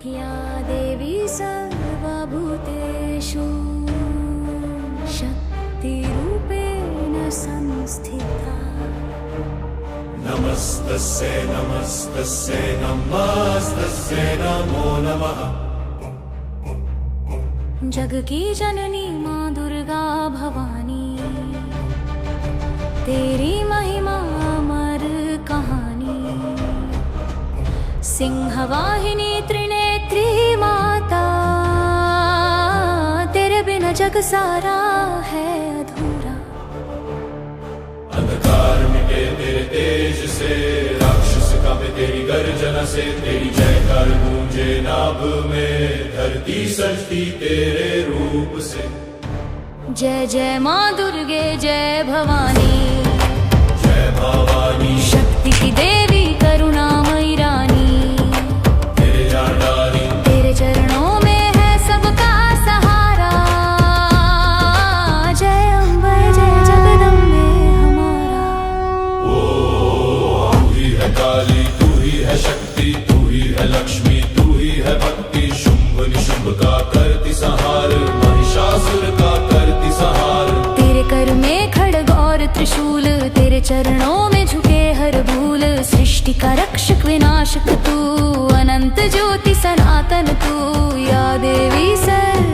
या देवी सर्वभूतेषु शक्तिरूपेण संस्थिता। नमस्तस्यै नमस्तस्यै नमस्तस्यै नमो नमः। जग की जननी माँ दुर्गा भवानी, तेरी महिमा अमर कहानी। सिंहवाहिनी त्रिनेत्री माता, तेरे बिना जग सारा है अधूरा। अंधकार मिटे तेरे तेज से, राक्षस कांपे तेरी गर्जना से। तेरी जयकार गूंजे नाभ में, धरती सजती तेरे रूप से। जय जय माँ दुर्गे जय भवानी, जय भवानी शक्ति की देवी करुणामयी रानी। तेरे जाडानी, तेरे चरणों में है सबका सहारा। जय अम्बे जय जगदम्बे हमारा। तू ही है काली, तू ही है शक्ति, तू ही है लक्ष्मी, तू ही है भक्ति। शुंभ निशुंभ का करती संहार, महिषासुर का करती संहार। तेरे कर में खड्ग और त्रिशूल, तेरे चरणों में झुके हर भूल। सृष्टि का रक्षक विनाशक तू, अनंत ज्योति सनातन तू। या देवी सर